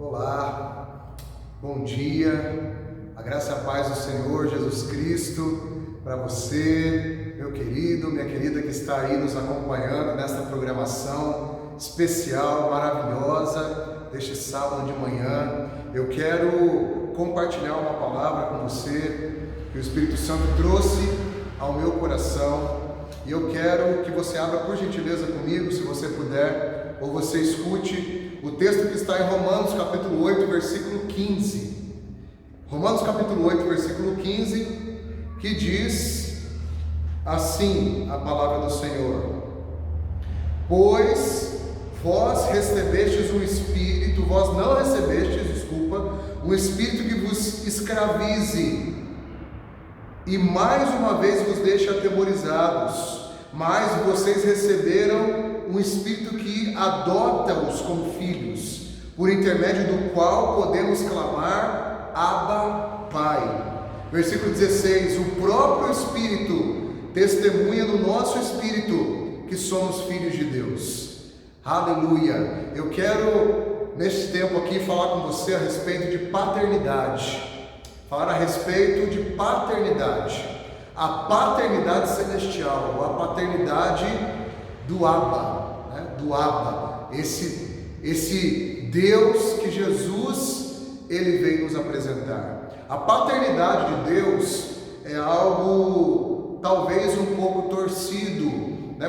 Olá, bom dia, a graça e a paz do Senhor Jesus Cristo para você, meu querido, minha querida que está aí nos acompanhando nesta programação especial, maravilhosa, deste sábado de manhã. Eu quero compartilhar uma palavra com você que o Espírito Santo trouxe ao meu coração e eu quero que você abra por gentileza comigo, se você puder, ou você escute o texto que está em Romanos capítulo 8, versículo 15. Romanos capítulo 8, versículo 15, que diz assim a palavra do Senhor: Pois vós recebestes um espírito, vós não recebestes, um espírito que vos escravize, e mais uma vez vos deixa atemorizados, mas vocês receberam um espírito que adota-os como filhos, por intermédio do qual podemos clamar Abba, Pai. Versículo 16: O próprio Espírito testemunha no nosso espírito que somos filhos de Deus. Aleluia! Eu quero, neste tempo aqui, falar com você a respeito de paternidade. Falar a respeito de paternidade. A paternidade celestial, ou a paternidade do Abba, do Abba, esse Deus que Jesus ele veio nos apresentar. A paternidade de Deus é algo talvez um pouco torcido,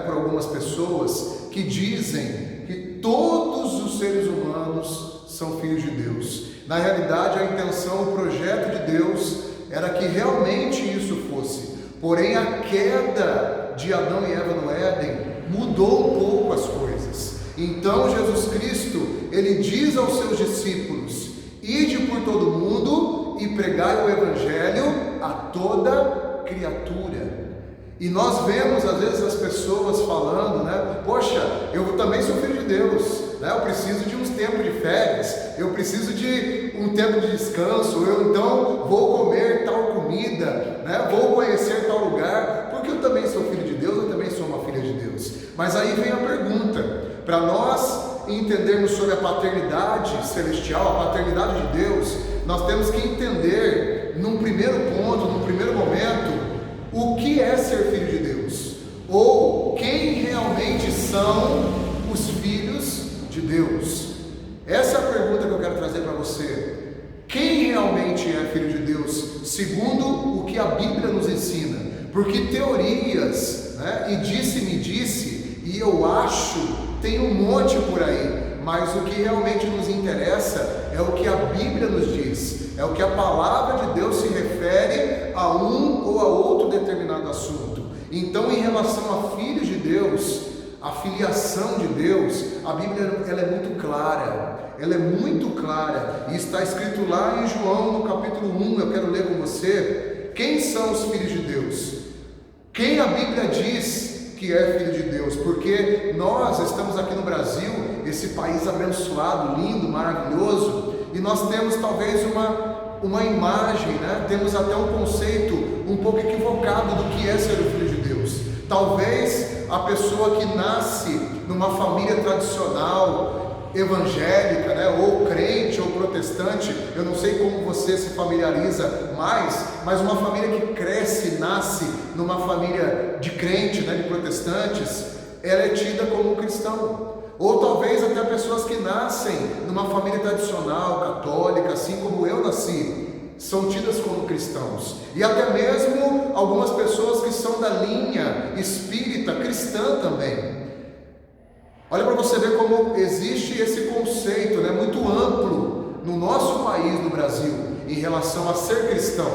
por algumas pessoas que dizem que todos os seres humanos são filhos de Deus. Na realidade, a intenção, o projeto de Deus era que realmente isso fosse. Porém, a queda de Adão e Eva no Éden mudou um pouco as coisas. Então Jesus Cristo, ele diz aos seus discípulos: ide por todo mundo e pregai o evangelho a toda criatura. E nós vemos às vezes as pessoas falando, poxa, eu também sou filho de Deus, eu preciso de uns tempos de férias, eu preciso de um tempo de descanso, eu então vou comer tal comida, vou conhecer tal lugar, porque eu também sou filho de Deus, eu também sou uma filha de Deus. Mas aí vem a pergunta, para nós entendermos sobre a paternidade celestial, a paternidade de Deus, nós temos que entender, num primeiro ponto, num primeiro momento, o que é ser filho de Deus, ou quem realmente são os filhos de Deus. Essa é a pergunta que eu quero trazer para você. Quem realmente é filho de Deus, segundo o que a Bíblia nos ensina? Porque teorias, e disse-me disse, e eu acho, tem um monte por aí, mas o que realmente nos interessa é o que a Bíblia nos diz, é o que a palavra de Deus se refere a um ou a outro determinado assunto. Então, em relação a filhos de Deus, a filiação de Deus, a Bíblia ela é muito clara, e está escrito lá em João, no capítulo 1, eu quero ler com você, quem são os filhos de Deus? Quem a Bíblia diz que é filho de Deus? Porque nós estamos aqui no Brasil, esse país abençoado, lindo, maravilhoso, e nós temos talvez uma imagem, temos até um conceito um pouco equivocado do que é ser o filho de Deus. Talvez a pessoa que nasce numa família tradicional, evangélica, ou crente ou protestante, eu não sei como você se familiariza mais, mas uma família que cresce, nasce numa família de crente, de protestantes, ela é tida como um cristão. Ou talvez até pessoas que nascem numa família tradicional, católica, assim como eu nasci, são tidas como cristãos. E até mesmo algumas pessoas que são da linha espírita, cristã também. Olha para você ver como existe esse conceito, muito amplo no nosso país, no Brasil, em relação a ser cristão.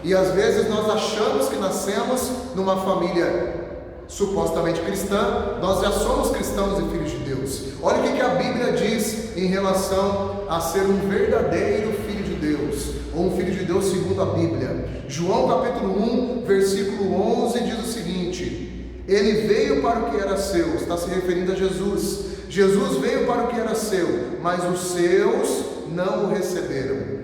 E às vezes nós achamos que nascemos numa família supostamente cristã, nós já somos cristãos e filhos de Deus. Olha o que a Bíblia diz em relação a ser um verdadeiro filho de Deus, ou um filho de Deus segundo a Bíblia. João capítulo 1, versículo 11 diz o seguinte: ele veio para o que era seu, está se referindo a Jesus. Jesus veio para o que era seu, mas os seus não o receberam.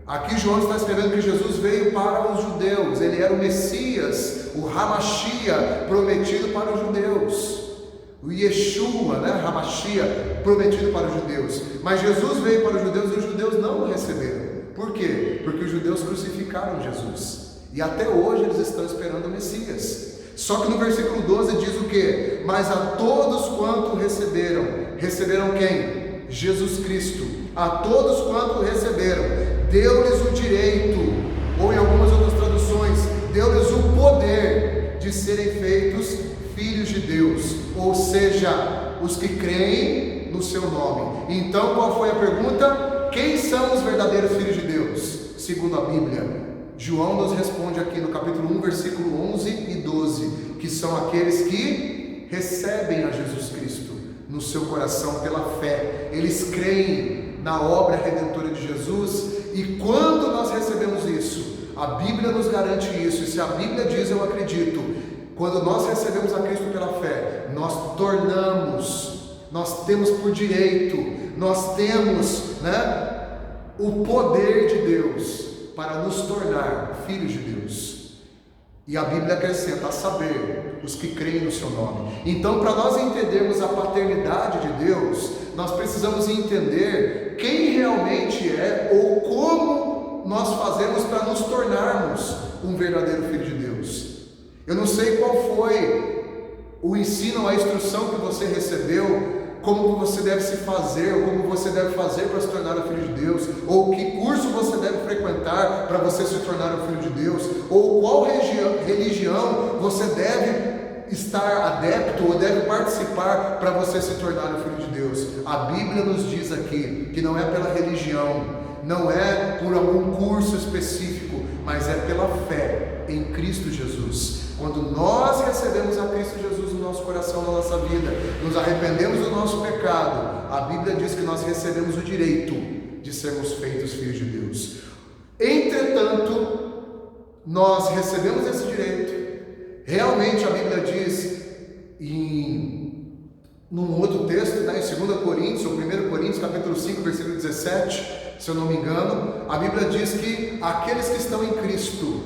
Aqui João está escrevendo que Jesus veio para os judeus, ele era o Messias, o Hamashia prometido para os judeus. o Yeshua, né, Hamashia, prometido para os judeus. Mas Jesus veio para os judeus e os judeus não o receberam. Por quê? Porque os judeus crucificaram Jesus. E até hoje eles estão esperando o Messias. Só que no versículo 12 diz o quê? Mas a todos quanto receberam. Receberam quem? Jesus Cristo. A todos quanto receberam, deu-lhes o direito, ou em algumas outras traduções, deu-lhes o poder de serem feitos filhos de Deus, ou seja, os que creem no seu nome. Então qual foi a pergunta? Quem são os verdadeiros filhos de Deus? Segundo a Bíblia, João nos responde aqui no capítulo 1, versículo 11 e 12, que são aqueles que recebem a Jesus Cristo no seu coração pela fé. Eles creem na obra redentora de Jesus, e quando nós recebemos isso, a Bíblia nos garante isso, e se a Bíblia diz, eu acredito. Quando nós recebemos a Cristo pela fé, nós temos por direito, nós temos, o poder de Deus para nos tornar filhos de Deus. E a Bíblia acrescenta, a saber, os que creem no seu nome. Então, para nós entendermos a paternidade de Deus, nós precisamos entender quem realmente é, ou como nós fazemos para nos tornarmos um verdadeiro filho de Deus. Eu não sei qual foi o ensino, a instrução que você recebeu, como você deve se fazer, ou como você deve fazer para se tornar um filho de Deus, ou que curso você deve frequentar para você se tornar um filho de Deus, ou qual religião você deve estar adepto ou deve participar para você se tornar um filho de Deus. A Bíblia nos diz aqui que não é pela religião, não é por algum curso específico, mas é pela fé em Cristo Jesus. Quando nós recebemos a Cristo Jesus no nosso coração, na nossa vida, nos arrependemos do nosso pecado, a Bíblia diz que nós recebemos o direito de sermos feitos filhos de Deus. Entretanto, nós recebemos esse direito. Realmente a Bíblia diz num outro texto, em 2 Coríntios, ou 1 Coríntios, capítulo 5, versículo 17, se eu não me engano, a Bíblia diz que aqueles que estão em Cristo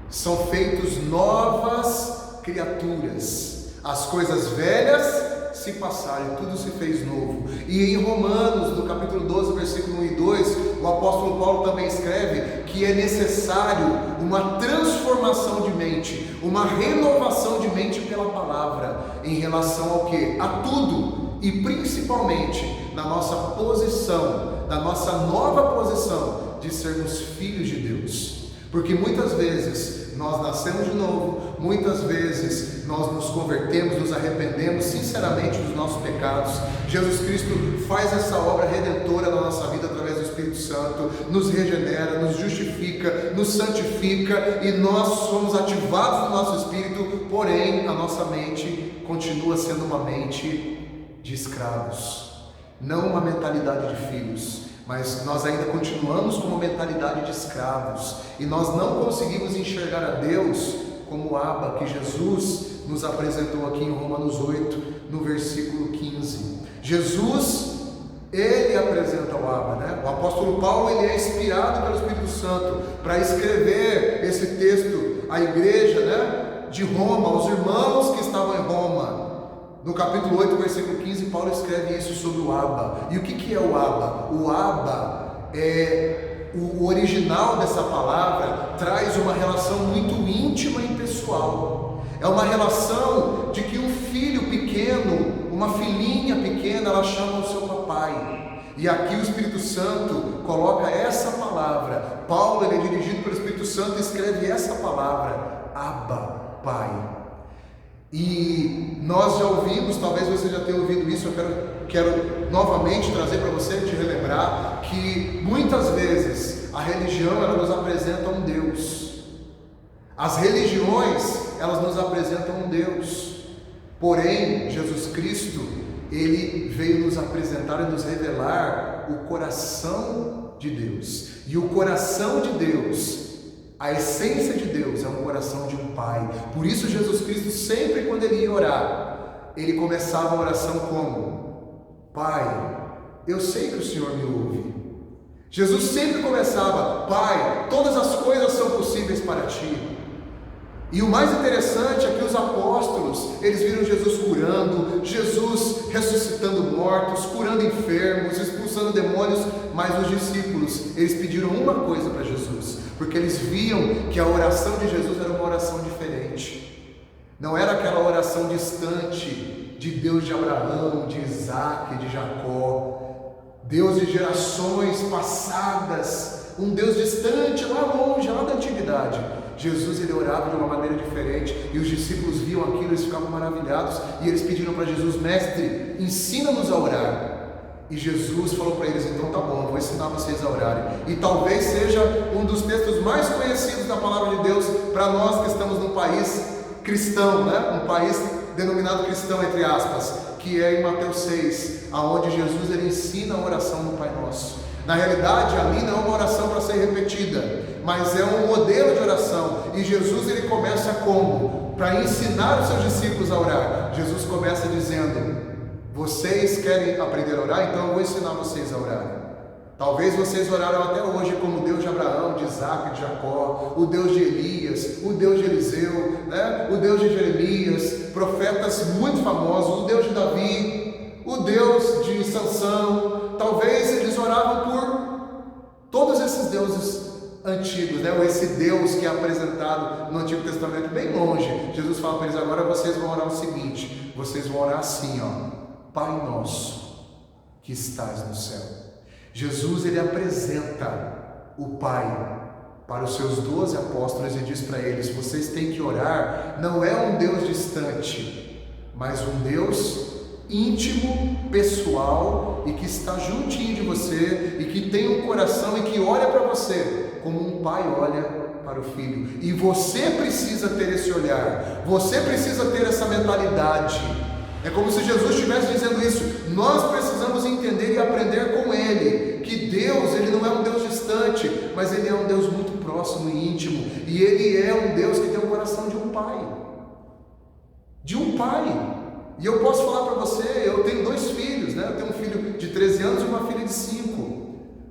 são feitos novas criaturas. As coisas velhas se passaram, tudo se fez novo. E em Romanos, no capítulo 12, versículo 1 e 2, o apóstolo Paulo também escreve que é necessário uma transformação de mente, uma renovação de mente pela palavra, em relação ao quê? A tudo, e principalmente na nossa posição, na nossa nova posição de sermos filhos de Deus. Porque muitas vezes nós nascemos de novo, muitas vezes nós nos convertemos, nos arrependemos sinceramente dos nossos pecados. Jesus Cristo faz essa obra redentora na nossa vida através do Espírito Santo, nos regenera, nos justifica, nos santifica, e nós somos ativados no nosso espírito, porém a nossa mente continua sendo uma mente de escravos, não uma mentalidade de filhos. Mas nós ainda continuamos com uma mentalidade de escravos, e nós não conseguimos enxergar a Deus como o Abba que Jesus nos apresentou aqui em Romanos 8, no versículo 15. Jesus, ele apresenta o Abba, O apóstolo Paulo, ele é inspirado pelo Espírito Santo para escrever esse texto à igreja, de Roma, aos irmãos que estavam em Roma. No capítulo 8, versículo 15, Paulo escreve isso sobre o Abba. E o que é o Abba? O Abba o original dessa palavra traz uma relação muito íntima e pessoal. É uma relação de que um filho pequeno, uma filhinha pequena, ela chama o seu papai. E aqui o Espírito Santo coloca essa palavra. Paulo, ele é dirigido pelo Espírito Santo e escreve essa palavra, Abba, Pai. E nós já ouvimos, talvez você já tenha ouvido isso, eu quero novamente trazer para você, te relembrar, que muitas vezes a religião, ela nos apresenta um Deus. As religiões, elas nos apresentam um Deus. Porém, Jesus Cristo, ele veio nos apresentar e nos revelar o coração de Deus. E o coração de Deus, a essência de Deus, é um coração de um pai. Por isso Jesus Cristo, sempre quando ele ia orar, ele começava a oração como: Pai, eu sei que o Senhor me ouve. Jesus sempre começava: Pai, todas as coisas são possíveis para ti. E o mais interessante é que os apóstolos, eles viram Jesus curando, Jesus ressuscitando mortos, curando enfermos, expulsando demônios, mas os discípulos, eles pediram uma coisa para Jesus, porque eles viam que a oração de Jesus era uma oração diferente. Não era aquela oração distante de Deus de Abraão, de Isaac, de Jacó, Deus de gerações passadas, um Deus distante, lá longe, lá da antiguidade. Jesus, ele orava de uma maneira diferente, e os discípulos viam aquilo, eles ficavam maravilhados, e eles pediram para Jesus: mestre, ensina-nos a orar. E Jesus falou para eles: então tá bom, eu vou ensinar vocês a orarem. E talvez seja um dos textos mais conhecidos da palavra de Deus para nós que estamos num país cristão, né? Um país denominado cristão, entre aspas, que é em Mateus 6, aonde Jesus, ele ensina a oração do Pai Nosso. Na realidade, ali não é uma oração para ser repetida, mas é um modelo de oração. E Jesus, ele começa como? Para ensinar os seus discípulos a orar. Jesus começa dizendo: vocês querem aprender a orar? Então eu vou ensinar vocês a orar. Talvez vocês oraram até hoje como o Deus de Abraão, de Isaac, de Jacó, o Deus de Elias, o Deus de Eliseu, né? O Deus de Jeremias, profetas muito famosos, o Deus de Davi, o Deus de Sansão. Talvez eles oravam por todos esses deuses antigos, né? Ou esse Deus que é apresentado no Antigo Testamento bem longe. Jesus fala para eles: agora vocês vão orar o seguinte, vocês vão orar assim, ó: Pai nosso que estás no céu. Jesus, ele apresenta o Pai para os seus 12 apóstolos e diz para eles: vocês têm que orar, não é um Deus distante, mas um Deus íntimo, pessoal, e que está juntinho de você, e que tem um coração e que olha para você como um pai olha para o filho. E você precisa ter esse olhar, você precisa ter essa mentalidade. É como se Jesus estivesse dizendo isso: nós precisamos entender e aprender com Ele, que Deus, Ele não é um Deus distante, mas Ele é um Deus muito próximo e íntimo, e Ele é um Deus que tem o coração de um pai, e eu posso falar para você, eu tenho 2 filhos, né? Eu tenho um filho de 13 anos e uma filha de 5,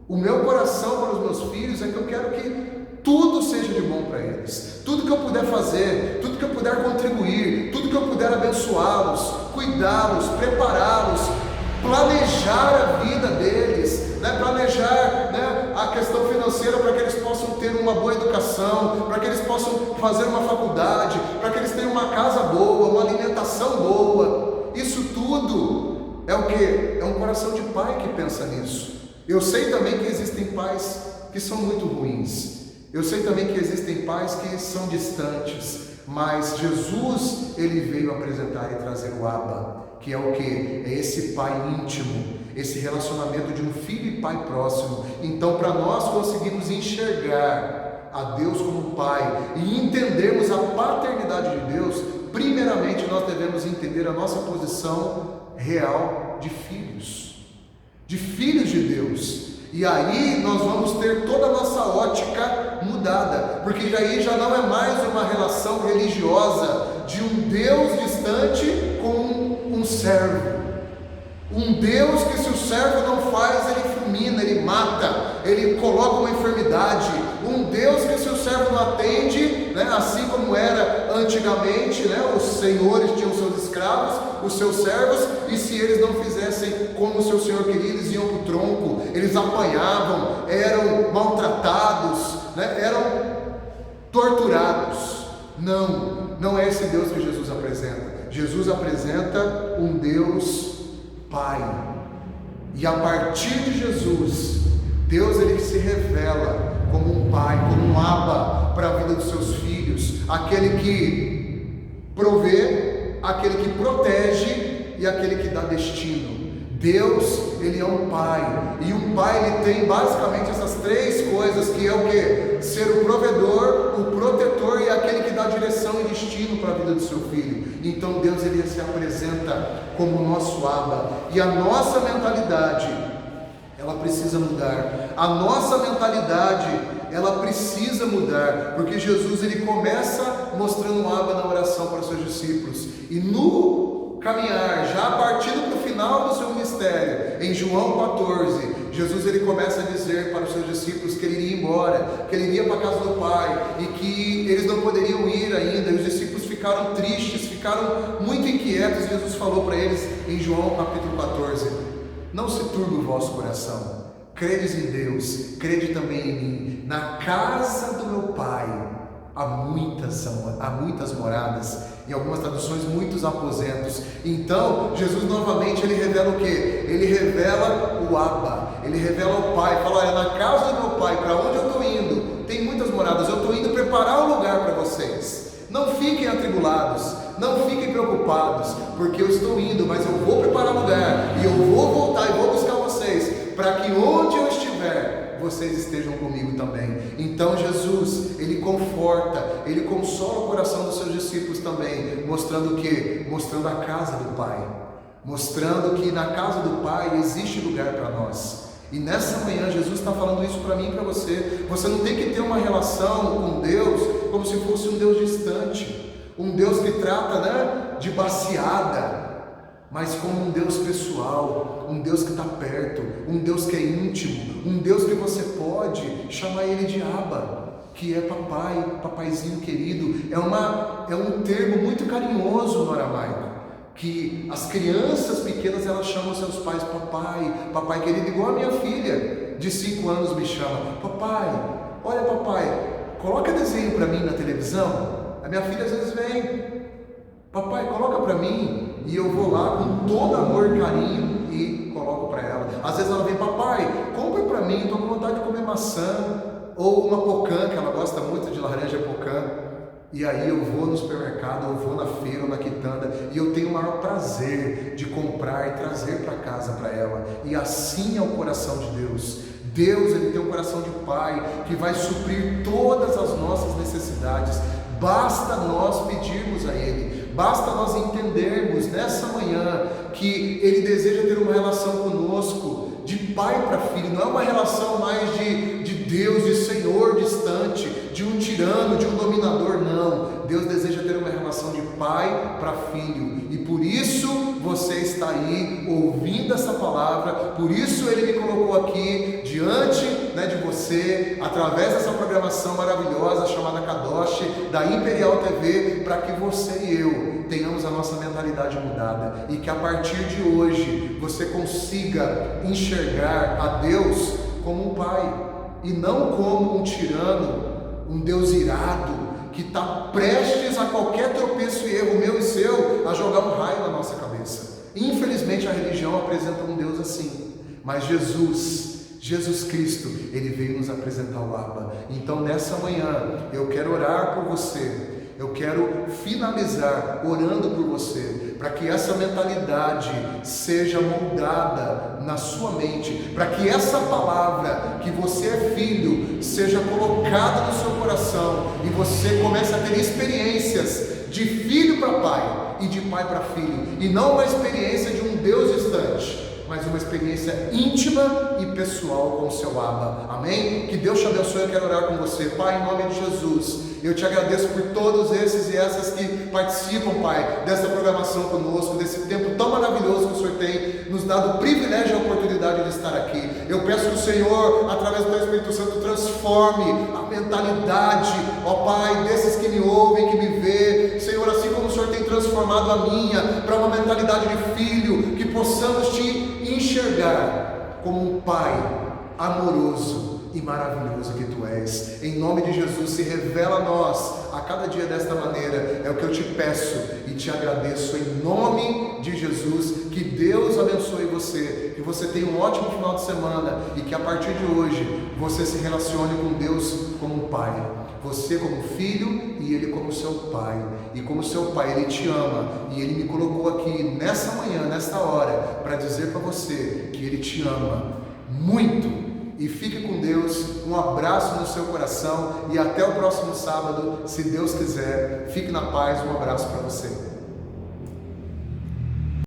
o meu coração para os meus filhos é que eu quero que tudo seja de bom para eles, tudo que eu puder fazer, tudo que eu puder contribuir, tudo que eu puder abençoá-los, cuidá-los, prepará-los, planejar a vida deles, né? Planejar, né, a questão financeira para que eles possam ter uma boa educação, para que eles possam fazer uma faculdade, para que eles tenham uma casa boa, uma alimentação boa. Isso tudo é o que? É um coração de pai que pensa nisso. Eu sei também que existem pais que são muito ruins, eu sei também que existem pais que são distantes, mas Jesus, ele veio apresentar e trazer o Abba, que é o que? É esse pai íntimo, esse relacionamento de um filho e pai próximo. Então, para nós conseguirmos enxergar a Deus como pai e entendermos a paternidade de Deus, primeiramente nós devemos entender a nossa posição real de filhos de Deus. E aí nós vamos ter toda a nossa ótica mudada, porque aí já não é mais uma relação religiosa de um Deus distante com um servo. Um Deus que, se o servo não faz, ele fulmina, ele mata, ele coloca uma enfermidade. Um Deus que, se o servo não atende, né, assim como era antigamente, né, os senhores tinham seus escravos, os seus servos, e se eles não fizessem como o seu senhor queria, eles iam para o tronco, eles apanhavam, eram maltratados, né, eram torturados. Não é esse Deus que Jesus apresenta. Jesus apresenta um Deus Pai, e a partir de Jesus, Deus, ele se revela como um pai, como um Abba para a vida dos seus filhos, aquele que provê, aquele que protege e aquele que dá destino. Deus, ele é um pai, e um pai, ele tem basicamente essas 3 coisas, que é o que? Ser o provedor, o protetor e aquele que dá direção e destino para a vida do seu filho. Então Deus, ele se apresenta como o nosso Abba, e a nossa mentalidade, ela precisa mudar. A nossa mentalidade, ela precisa mudar, porque Jesus, ele começa mostrando o Abba na oração para os seus discípulos, e no caminhar, já partindo para o final do seu ministério, em João 14, Jesus ele começa a dizer para os seus discípulos que ele iria embora, que ele iria para a casa do Pai e que eles não poderiam ir ainda. E os discípulos ficaram tristes, ficaram muito inquietos. Jesus falou para eles em João capítulo 14: não se turbe o vosso coração, credes em Deus, crede também em mim. Na casa do meu Pai há muitas moradas, em algumas traduções muitos aposentos. Então Jesus novamente ele revela o que? Ele revela o Abba, ele revela o Pai. Fala: olha, na casa do meu Pai, para onde eu estou indo, tem muitas moradas, eu estou indo preparar um lugar para vocês. Não fiquem atribulados, não fiquem preocupados, porque eu estou indo, mas eu vou preparar lugar, e eu vou voltar e vou buscar vocês, para que onde eu estiver, vocês estejam comigo também. Então Jesus, ele conforta, ele consola o coração dos seus discípulos também, mostrando o quê? Mostrando a casa do Pai, mostrando que na casa do Pai existe lugar para nós. E nessa manhã Jesus está falando isso para mim e para você. Você não tem que ter uma relação com Deus como se fosse um Deus distante, um Deus que trata, de baciada, mas como um Deus pessoal, um Deus que está perto, um Deus que é íntimo, um Deus que você pode chamar ele de Abba, que é papai, papaizinho querido. É um termo muito carinhoso no aramaico, que as crianças pequenas elas chamam seus pais papai, papai querido, igual a minha filha de 5 anos me chama: papai, olha papai, coloca desenho para mim na televisão. A minha filha às vezes vem: papai, coloca para mim, e eu vou lá com todo amor e carinho e coloco para ela. Às vezes ela vem: papai, compra para mim, estou com vontade de comer maçã, ou uma pocã, que ela gosta muito de laranja pocã. E aí eu vou no supermercado, eu vou na feira ou na quitanda, e eu tenho o maior prazer de comprar e trazer para casa para ela. E assim é o coração de Deus. Deus, ele tem um coração de pai que vai suprir todas as nossas necessidades. Basta nós pedirmos a Ele, basta nós entendermos nessa manhã que Ele deseja ter uma relação conosco, de pai para filho. Não é uma relação mais de Deus, de Senhor distante, de um tirano, de um dominador, não. Deus deseja ter uma relação de pai para filho, e por isso você está aí ouvindo essa palavra, por isso Ele me colocou aqui diante de você, através dessa programação maravilhosa chamada Kadosh, da Imperial TV, para que você e eu tenhamos a nossa mentalidade mudada, e que a partir de hoje você consiga enxergar a Deus como um pai, e não como um tirano, um Deus irado, que está prestes a qualquer tropeço e erro meu e seu a jogar um raio na nossa cabeça. Infelizmente a religião apresenta um Deus assim, mas Jesus Cristo, Ele veio nos apresentar o Abba. Então nessa manhã eu quero orar por você, eu quero finalizar orando por você, para que essa mentalidade seja moldada na sua mente, para que essa palavra, que você é filho, seja colocada no seu coração, e você comece a ter experiências de filho para pai e de pai para filho, e não uma experiência de um Deus distante, mas uma experiência íntima e pessoal com o seu Abba. Amém? Que Deus te abençoe. Eu quero orar com você. Pai, em nome de Jesus, eu te agradeço por todos esses e essas que participam, Pai, dessa programação conosco, desse tempo tão maravilhoso que o Senhor tem nos dado o privilégio e a oportunidade de estar aqui. Eu peço que o Senhor, através do Teu Espírito Santo, transforme a mentalidade, ó Pai, desses que me ouvem, que me vê, Senhor, assim como o Senhor tem transformado a minha para uma mentalidade de filho, que possamos Te enxergar como um Pai amoroso e maravilhoso que Tu és. Em nome de Jesus, se revela a nós a cada dia desta maneira, é o que eu Te peço e Te agradeço em nome de Jesus. Que Deus abençoe você, que você tenha um ótimo final de semana, e que a partir de hoje você se relacione com Deus como um Pai, você como filho e Ele como seu Pai. E como seu Pai, Ele te ama, e Ele me colocou aqui nessa manhã, nesta hora, para dizer para você que Ele te ama muito. E fique com Deus, um abraço no seu coração, e até o próximo sábado, se Deus quiser. Fique na paz, um abraço para você.